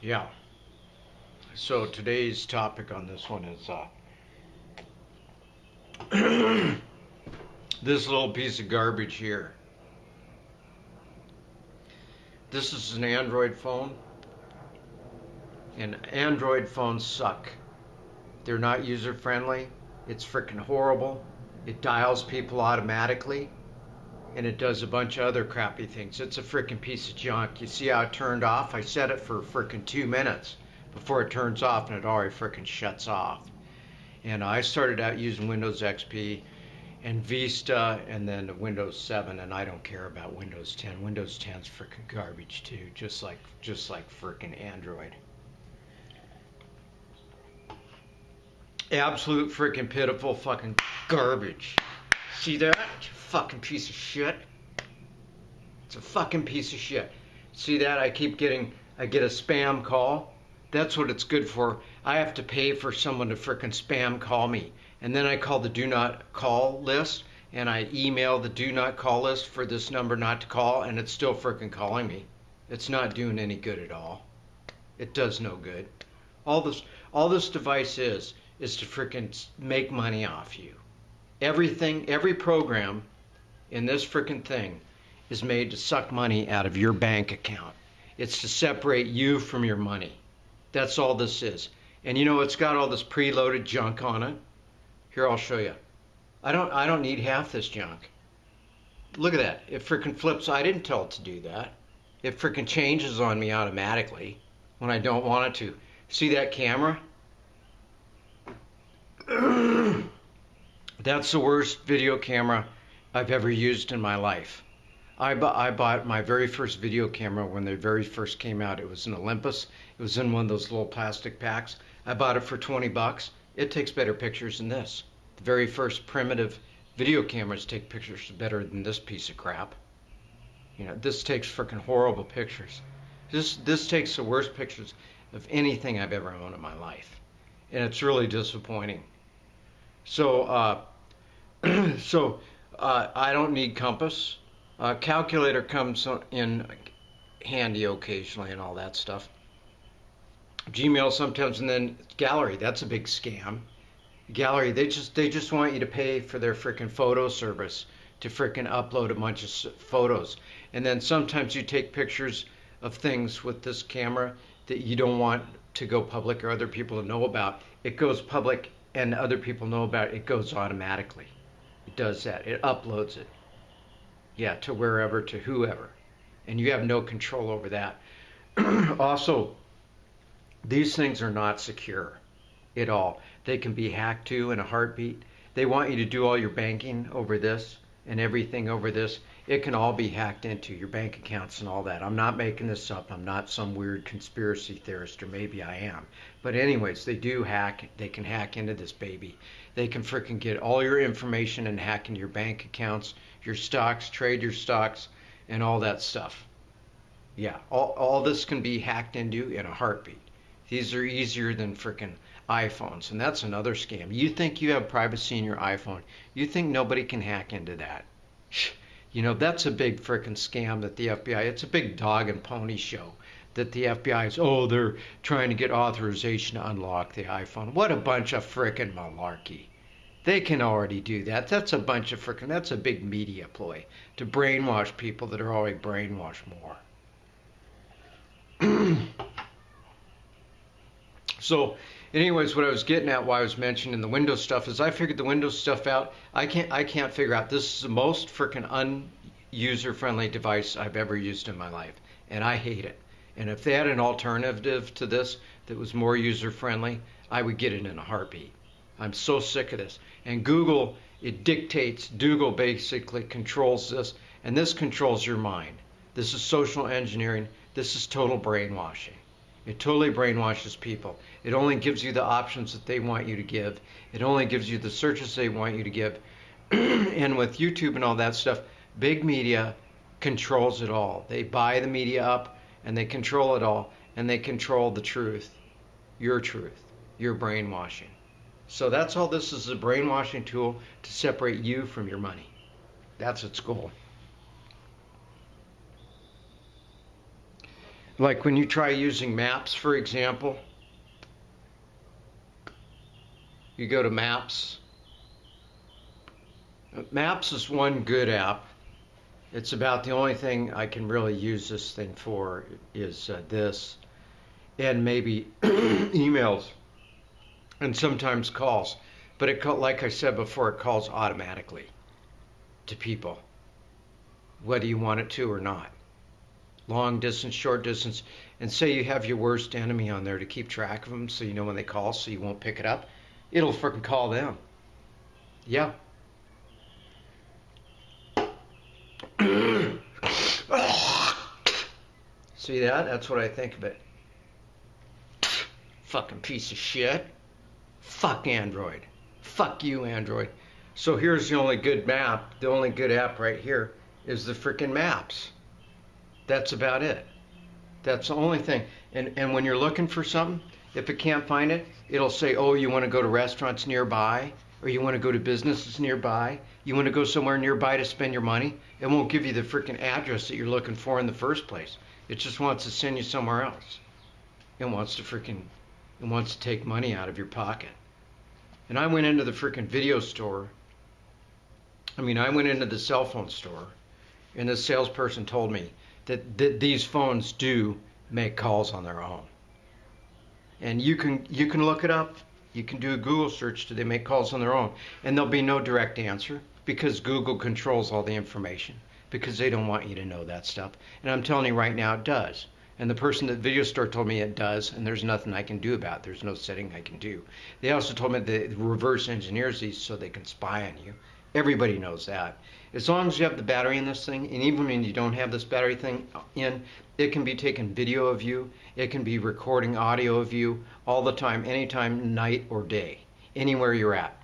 Yeah. So today's topic on this one is this little piece of garbage here. This is an Android phone, and Android phones suck. They're not user friendly. It's freaking horrible. It dials people automatically, and it does a bunch of other crappy things. It's a freaking piece of junk. You see how it turned off? I set it for freaking 2 minutes before it turns off, and it already freaking shuts off. And I started out using Windows XP and Vista and then Windows 7, and I don't care about Windows 10. Windows 10's freaking garbage too, just like freaking Android. Absolute freaking pitiful fucking garbage. See that? Fucking piece of shit. It's a fucking piece of shit. See that? I get a spam call. That's what it's good for. I have to pay for someone to frickin' spam call me. And then I call the do not call list and I email the do not call list for this number not to call, and it's still frickin' calling me. It's not doing any good at all. It does no good. All this device is to frickin' make money off you. Every program in this frickin' thing is made to suck money out of your bank account. It's to separate you from your money. That's all this is. And you know, it's got all this preloaded junk on it. Here, I'll show you. I don't need half this junk. Look at that. It freaking flips. I didn't tell it to do that. It freaking changes on me automatically when I don't want it to. See that camera? That's the worst video camera I've ever used in my life. I bought my very first video camera when they very first came out. It was an Olympus. It was in one of those little plastic packs. I bought it for 20 bucks. It takes better pictures than this. The very first primitive video cameras take pictures better than this piece of crap. You know, this takes freaking horrible pictures. This takes the worst pictures of anything I've ever owned in my life. And it's really disappointing. So, I don't need compass. Calculator comes in handy occasionally and all that stuff. Gmail sometimes, and then gallery. That's a big scam. Gallery. They just want you to pay for their frickin' photo service to frickin' upload a bunch of photos, and then sometimes you take pictures of things with this camera that you don't want to go public or other people to know about. It goes public and other people know about it. It goes automatically. It does that. It uploads it. Yeah, to wherever, to whoever. And you have no control over that. Also, these things are not secure at all. They can be hacked too in a heartbeat. They want you to do all your banking over this and everything over this. It can all be hacked into your bank accounts and all that. I'm not making this up. I'm not some weird conspiracy theorist, or maybe I am. But anyways, they do hack. They can hack into this baby. They can frickin' get all your information and hack into your bank accounts, your stocks, trade your stocks, and all that stuff. Yeah, all this can be hacked into in a heartbeat. These are easier than frickin' iPhones, and that's another scam. You think you have privacy in your iPhone. You think nobody can hack into that. You know, that's a big frickin' scam that the FBI, it's a big dog and pony show that the FBI is, oh, they're trying to get authorization to unlock the iPhone. What a bunch of frickin' malarkey. They can already do that. That's a bunch of frickin', that's a big media ploy to brainwash people that are already brainwashed more. So, anyways, what I was getting at, why I was mentioning the Windows stuff, is I figured the Windows stuff out. I can't figure out. This is the most freaking un-user-friendly device I've ever used in my life, and I hate it. And if they had an alternative to this that was more user-friendly, I would get it in a heartbeat. I'm so sick of this. And Google, it dictates. Google basically controls this, and this controls your mind. This is social engineering. This is total brainwashing. It totally brainwashes people. It only gives you the options that they want you to give. It only gives you the searches they want you to give. And with YouTube and all that stuff, big media controls it all. They buy the media up and they control it all, and they control the truth, your brainwashing. So that's all this is, a brainwashing tool to separate you from your money. That's its goal. Like when you try using Maps, for example, you go to Maps. Maps is one good app. It's about the only thing I can really use this thing for is this, and maybe emails, and sometimes calls. But like I said before, it calls automatically to people, whether you want it to or not. Long distance, short distance, and say you have your worst enemy on there to keep track of them so you know when they call so you won't pick it up. It'll freaking call them. Yeah. See that? That's what I think of it. Fucking piece of shit. Fuck Android. Fuck you, Android. So here's the only good map, the only good app right here is the freaking Maps. That's about it. That's the only thing. And when you're looking for something, if it can't find it, it'll say, oh, you want to go to restaurants nearby, or you want to go to businesses nearby, you want to go somewhere nearby to spend your money. It won't give you the freaking address that you're looking for in the first place. It just wants to send you somewhere else. It wants to take money out of your pocket. And I went into the freaking video store. I went into the cell phone store, and the salesperson told me that these phones do make calls on their own. And you can look it up. You can do a Google search. Do they make calls on their own? And there'll be no direct answer because Google controls all the information because they don't want you to know that stuff. And I'm telling you right now, it does. And the person at the video store told me it does, and there's nothing I can do about it. There's no setting I can do. They also told me they reverse engineers these so they can spy on you. Everybody knows that. As long as you have the battery in this thing, and even when you don't have this battery thing in, it can be taking video of you. It can be recording audio of you all the time, anytime, night or day, anywhere you're at.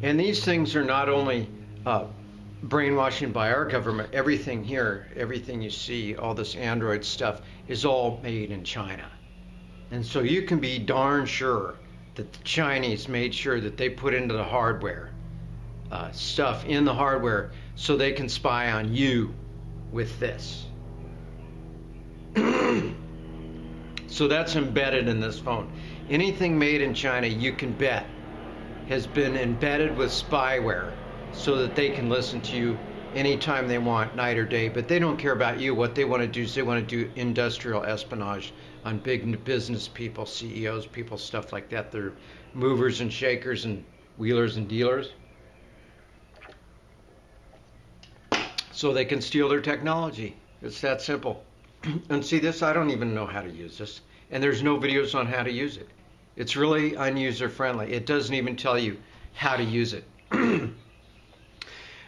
And these things are not only brainwashing by our government. Everything here, everything you see, all this Android stuff is all made in China. And so you can be darn sure that the Chinese made sure that they put into the hardware stuff in the hardware so they can spy on you with this. So that's embedded in this phone. Anything made in China, you can bet, has been embedded with spyware so that they can listen to you anytime they want, night or day. But they don't care about you. What they want to do is they want to do industrial espionage on big business people, CEOs, people, stuff like that. They're movers and shakers and wheelers and dealers. So they can steal their technology. It's that simple. And see this, I don't even know how to use this. And there's no videos on how to use it. It's really unuser friendly. It doesn't even tell you how to use it.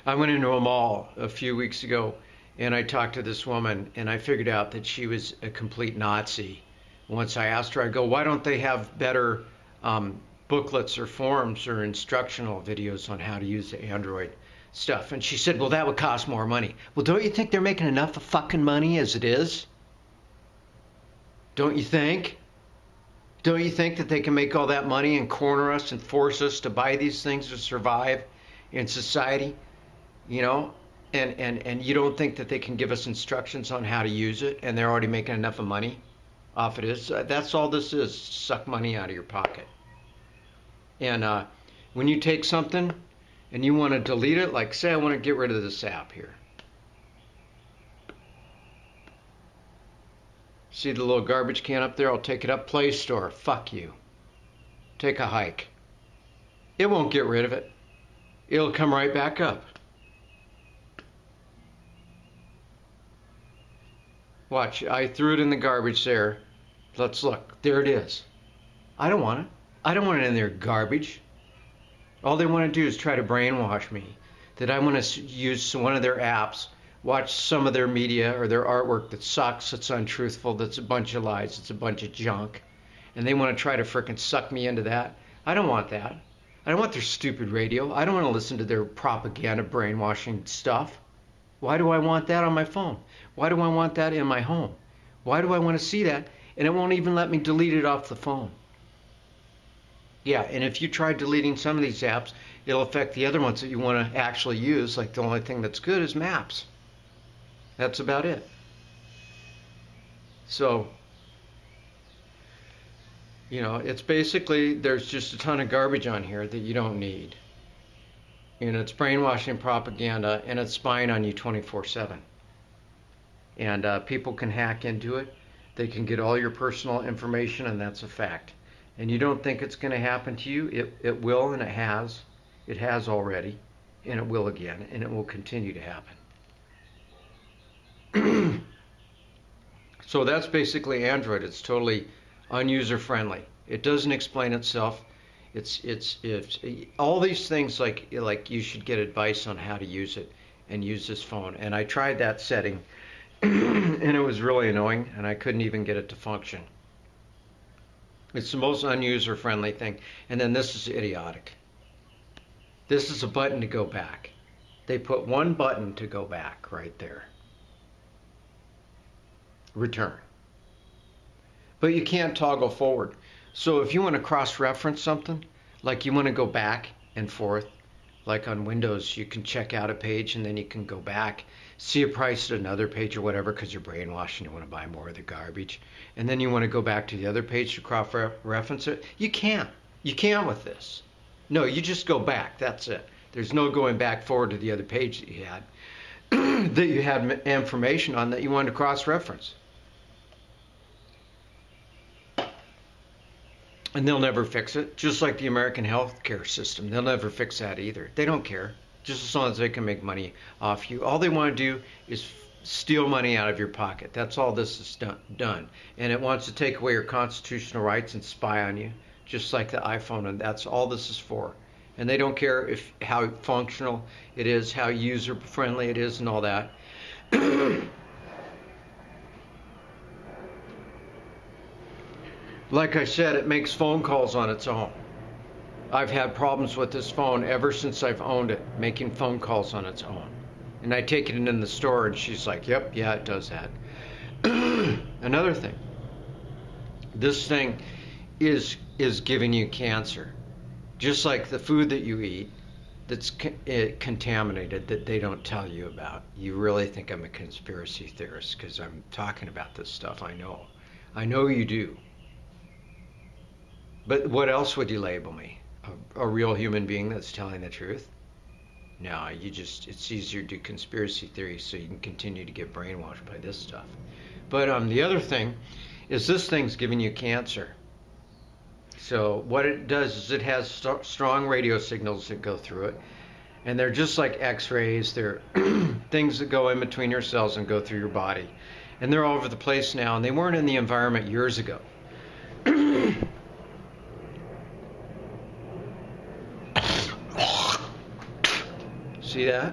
I went into a mall a few weeks ago and I talked to this woman and I figured out that she was a complete Nazi. Once I asked her, I go, why don't they have better booklets or forums or instructional videos on how to use the Android stuff? And she said, well, that would cost more money. Well, don't you think they're making enough of fucking money as it is? Don't you think? Don't you think that they can make all that money and corner us and force us to buy these things to survive in society? You know, and you don't think that they can give us instructions on how to use it and they're already making enough of money off of this? That's all this is, suck money out of your pocket. And when you take something and you want to delete it, like say I want to get rid of this app here. See the little garbage can up there? I'll take it up. Play Store. Fuck you. Take a hike. It won't get rid of it. It'll come right back up. Watch. I threw it in the garbage there. Let's look. There it is. I don't want it. I don't want it in their garbage. All they want to do is try to brainwash me that I want to use one of their apps, watch some of their media or their artwork that sucks, that's untruthful, that's a bunch of lies, it's a bunch of junk. And they want to try to frickin' suck me into that. I don't want that. I don't want their stupid radio. I don't want to listen to their propaganda brainwashing stuff. Why do I want that on my phone? Why do I want that in my home? Why do I want to see that? And it won't even let me delete it off the phone. Yeah, and if you try deleting some of these apps, it'll affect the other ones that you want to actually use. Like the only thing that's good is Maps. That's about it. So, it's basically there's just a ton of garbage on here that you don't need. And it's brainwashing propaganda and it's spying on you 24/7. And people can hack into it. They can get all your personal information, and that's a fact. And you don't think it's going to happen to you? It will, and it has. It has already, and it will again, and it will continue to happen. So that's basically Android. It's totally unuser friendly. It doesn't explain itself. It's all these things like you should get advice on how to use it and use this phone. And I tried that setting, and it was really annoying, and I couldn't even get it to function. It's the most unuser friendly thing. And then this is idiotic. This is a button to go back. They put one button to go back right there. Return. But you can't toggle forward. So if you want to cross-reference something, like you want to go back and forth, like on Windows, you can check out a page and then you can go back, see a price at another page or whatever because you're brainwashed and you want to buy more of the garbage. And then you want to go back to the other page to cross-reference it. You can't. You can't with this. No, you just go back. That's it. There's no going back forward to the other page that you had that you had information on that you wanted to cross-reference. And they'll never fix it, just like the American healthcare system. They'll never fix that either. They don't care, just as long as they can make money off you. All they want to do is steal money out of your pocket. That's all this is done. And it wants to take away your constitutional rights and spy on you, just like the iPhone, and that's all this is for. And they don't care how functional it is, how user-friendly it is, and all that. Like I said, it makes phone calls on its own. I've had problems with this phone ever since I've owned it, making phone calls on its own. And I take it in the store and she's like, yep, yeah, it does that. Another thing, this thing is giving you cancer. Just like the food that you eat that's contaminated that they don't tell you about. You really think I'm a conspiracy theorist because I'm talking about this stuff. I know. I know you do. But what else would you label me? A real human being that's telling the truth? No, it's easier to do conspiracy theories so you can continue to get brainwashed by this stuff. But the other thing is this thing's giving you cancer. So what it does is it has strong radio signals that go through it. And they're just like x-rays. They're things that go in between your cells and go through your body. And they're all over the place now. And they weren't in the environment years ago. See that?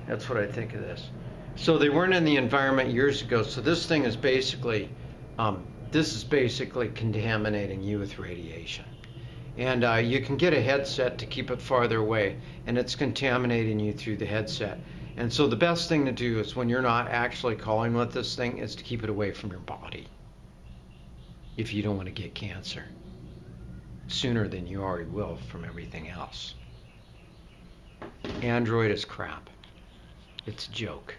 That's what I think of this. So they weren't in the environment years ago. So this thing is basically, contaminating you with radiation. And you can get a headset to keep it farther away, and it's contaminating you through the headset. And so the best thing to do is when you're not actually calling with this thing is to keep it away from your body. If you don't want to get cancer sooner than you already will from everything else. Android is crap. It's a joke.